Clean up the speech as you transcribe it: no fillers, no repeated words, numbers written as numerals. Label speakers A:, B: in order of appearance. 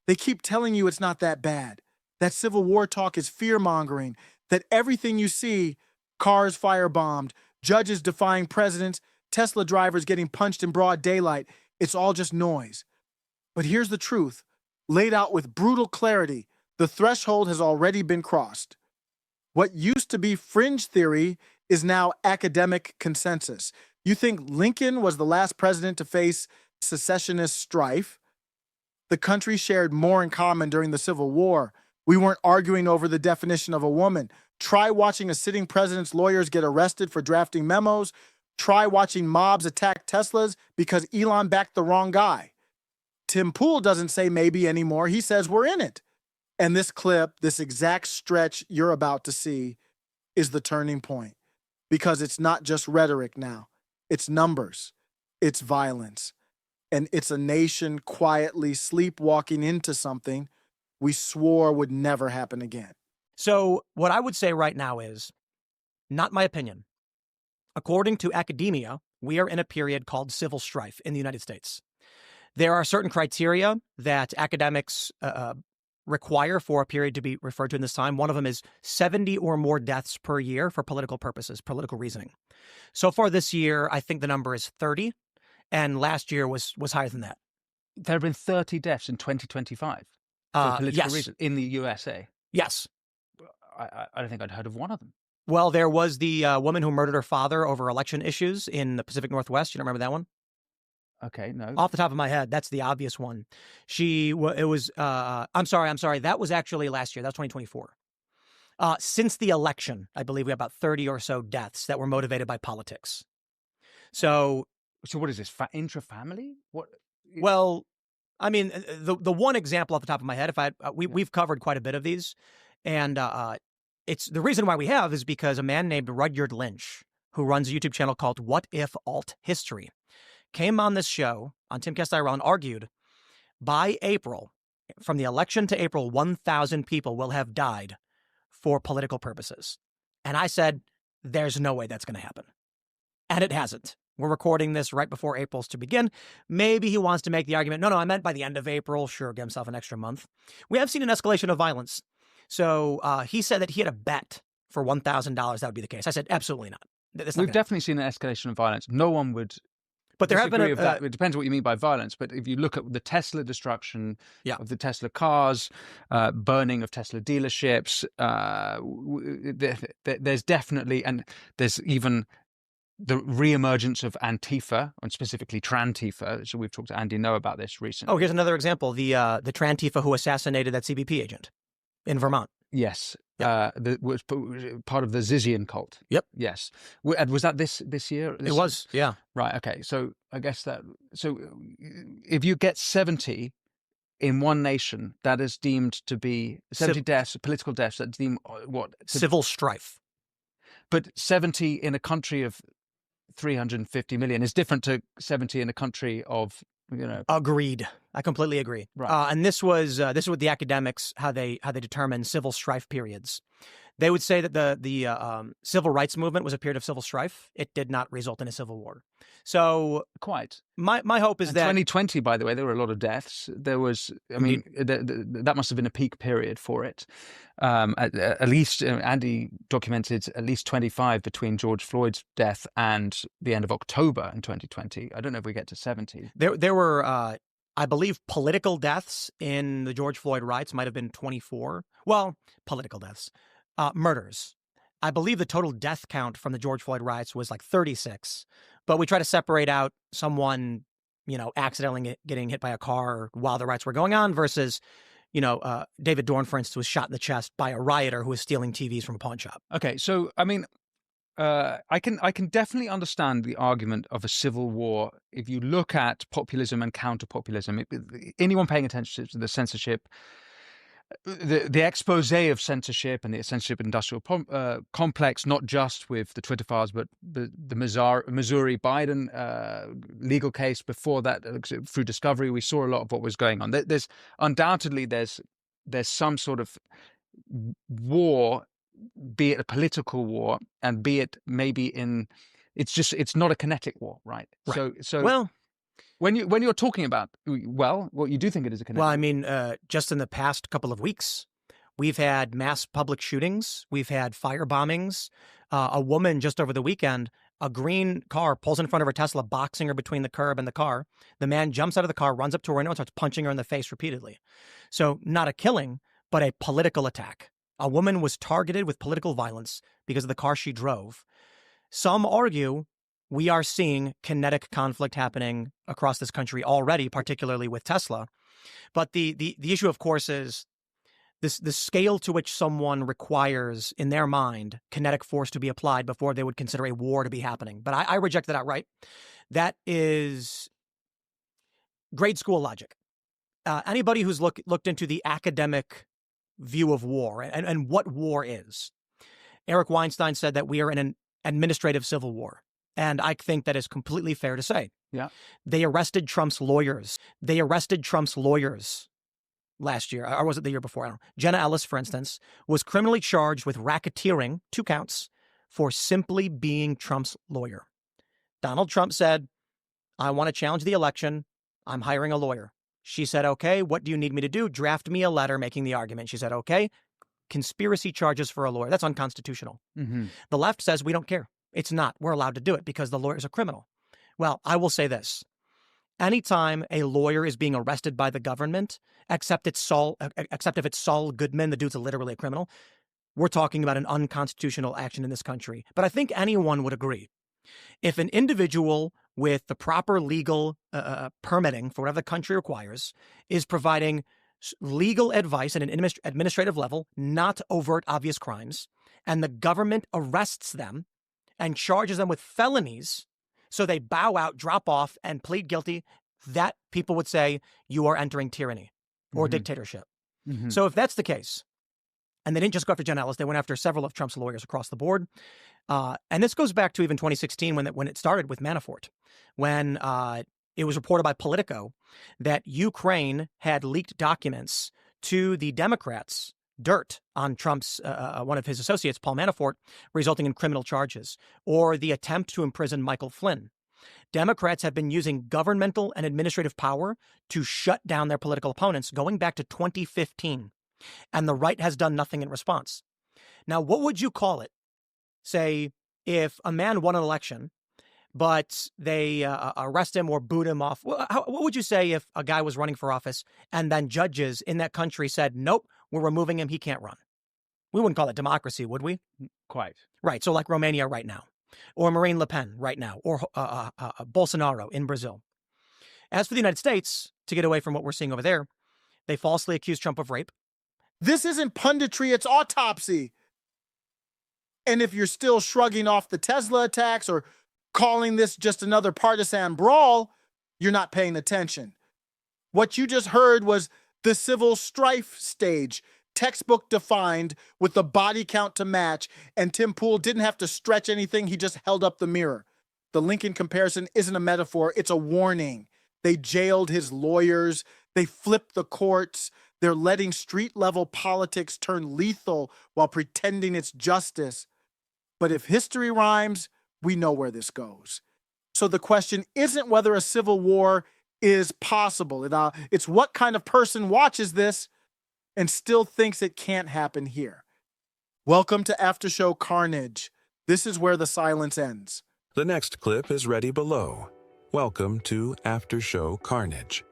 A: They keep telling you it's not that bad, that civil war talk is fear-mongering, that everything you see, cars firebombed, judges defying presidents, Tesla drivers getting punched in broad daylight, it's all just noise. But here's the truth, laid out with brutal clarity. The threshold has already been crossed. What used to be fringe theory is now academic consensus. You think Lincoln was the last president to face secessionist strife? The country shared more in common during the Civil War. We weren't arguing over the definition of a woman. Try watching a sitting president's lawyers get arrested for drafting memos. Try watching mobs attack Teslas because Elon backed the wrong guy. Tim Pool doesn't say maybe anymore. He says we're in it. And this clip, this exact stretch you're about to see, is the turning point. Because it's not just rhetoric now. It's numbers. It's violence. And it's a nation quietly sleepwalking into something we swore would never happen again.
B: So what I would say right now is, not my opinion. According to academia, we are in a period called civil strife in the United States. There are certain criteria that academics require for a period to be referred to in this time. One of them is 70 or more deaths per year for political purposes, political reasoning. So far this year, I think the number is 30, and last year was higher than that.
C: There have been 30 deaths in 2025 for political reasons in the USA.
B: Yes.
C: I don't think I'd heard of one of them.
B: Well, there was the woman who murdered her father over election issues in the Pacific Northwest. You don't remember that one?
C: Okay, no.
B: Off the top of my head, that's the obvious one. I'm sorry. That was actually last year. That was 2024. Since the election, I believe we have about 30 or so deaths that were motivated by politics. So
C: what is this, intra-family? What?
B: Well, I mean, the one example off the top of my head, we've covered quite a bit of these, and it's the reason why we have is because a man named Rudyard Lynch, who runs a YouTube channel called What If Alt History, came on this show on Timcast IRL and argued by April, from the election to April, 1,000 people will have died for political purposes. And I said, there's no way that's going to happen. And it hasn't. We're recording this right before April's to begin. Maybe he wants to make the argument, no, I meant by the end of April. Sure, give himself an extra month. We have seen an escalation of violence. So he said that he had a bet for $1,000 that would be the case. I said, absolutely not.
C: We've definitely seen an escalation of violence. No one would
B: But there have been
C: that. It depends what you mean by violence. But if you look at the Tesla destruction of the Tesla cars, burning of Tesla dealerships, there's definitely, and there's even the reemergence of Antifa, and specifically Trantifa. So we've talked to Andy Ngo about this recently.
B: Oh, here's another example: the Trantifa who assassinated that CBP agent in Vermont.
C: Yes. Was part of the Zizian cult.
B: Yep.
C: Yes. Was that this year?
B: It was. Yeah.
C: Right. Okay. So I guess so if you get 70 in one nation, that is deemed to be 70 deaths, political deaths, that's deemed what?
B: Civil strife.
C: But 70 in a country of 350 million is different to 70 in a country of,
B: Agreed. I completely agree.
C: Right.
B: And this was with the academics, how they determine civil strife periods. They would say that the civil rights movement was a period of civil strife. It did not result in a civil war. So
C: quite.
B: My hope is that
C: 2020, by the way, there were a lot of deaths. There was, that must have been a peak period for it. At least Andy documented at least 25 between George Floyd's death and the end of October in 2020. I don't know if we get to 70.
B: There were, I believe, political deaths in the George Floyd riots might have been 24. Well, political deaths. Murders. I believe the total death count from the George Floyd riots was like 36, but we try to separate out someone, accidentally getting hit by a car while the riots were going on versus, David Dorn, for instance, was shot in the chest by a rioter who was stealing TVs from a pawn shop.
C: Okay. So, I mean, I can definitely understand the argument of a civil war if you look at populism and counter-populism. Anyone paying attention to the censorship, the expose of censorship and the censorship industrial complex, not just with the Twitter files, but the Missouri Biden legal case before that, through discovery, we saw a lot of what was going on. There's undoubtedly there's some sort of war, be it a political war, and be it maybe it's not a kinetic war, right?
B: Right.
C: So
B: well,
C: When you're talking about, well, what you do think it is a kinetic
B: Well, I
C: war.
B: mean, just in the past couple of weeks, we've had mass public shootings. We've had fire bombings. A woman just over the weekend, a green car pulls in front of her Tesla, boxing her between the curb and the car. The man jumps out of the car, runs up to her window, and starts punching her in the face repeatedly. So not a killing, but a political attack. A woman was targeted with political violence because of the car she drove. Some argue we are seeing kinetic conflict happening across this country already, particularly with Tesla. But the issue, of course, is the scale to which someone requires, in their mind, kinetic force to be applied before they would consider a war to be happening. But I reject that outright. That is grade school logic. Anybody who's looked into the academic view of war and what war is. Eric Weinstein said that we are in an administrative civil war. And I think that is completely fair to say.
C: Yeah.
B: They arrested Trump's lawyers. Last year, or was it the year before? I don't know. Jenna Ellis, for instance, was criminally charged with racketeering, 2 counts, for simply being Trump's lawyer. Donald Trump said, I want to challenge the election. I'm hiring a lawyer. She said, okay, what do you need me to do? Draft me a letter making the argument. She said, okay, conspiracy charges for a lawyer. That's unconstitutional.
C: Mm-hmm.
B: The left says we don't care. It's not. We're allowed to do it because the lawyer's a criminal. Well, I will say this. Anytime a lawyer is being arrested by the government, except if it's Saul Goodman, the dude's literally a criminal, we're talking about an unconstitutional action in this country. But I think anyone would agree. If an individual with the proper legal permitting for whatever the country requires is providing legal advice at an administrative level, not overt obvious crimes, and the government arrests them and charges them with felonies, so they bow out, drop off, and plead guilty, that people would say you are entering tyranny or dictatorship.
C: Mm-hmm.
B: So if that's the case, and they didn't just go after Jenna Ellis, they went after several of Trump's lawyers across the board. And this goes back to even 2016 when it started with Manafort, when it was reported by Politico that Ukraine had leaked documents to the Democrats, dirt on Trump's, one of his associates, Paul Manafort, resulting in criminal charges, or the attempt to imprison Michael Flynn. Democrats have been using governmental and administrative power to shut down their political opponents going back to 2015. And the right has done nothing in response. Now, what would you call it? Say, if a man won an election, but they arrest him or boot him off. What would you say if a guy was running for office and then judges in that country said, nope, we're removing him, he can't run? We wouldn't call it democracy, would we?
C: Quite.
B: Right. So like Romania right now, or Marine Le Pen right now, or Bolsonaro in Brazil. As for the United States, to get away from what we're seeing over there, they falsely accused Trump of rape.
A: This isn't punditry, it's autopsy. And if you're still shrugging off the Tesla attacks or calling this just another partisan brawl, you're not paying attention. What you just heard was the civil strife stage, textbook defined with the body count to match, and Tim Pool didn't have to stretch anything, he just held up the mirror. The Lincoln comparison isn't a metaphor, it's a warning. They jailed his lawyers, they flipped the courts, they're letting street-level politics turn lethal while pretending it's justice. But if history rhymes, we know where this goes. So the question isn't whether a civil war is possible. It's what kind of person watches this and still thinks it can't happen here. Welcome to Aftershow Carnage. This is where the silence ends.
D: The next clip is ready below. Welcome to Aftershow Carnage.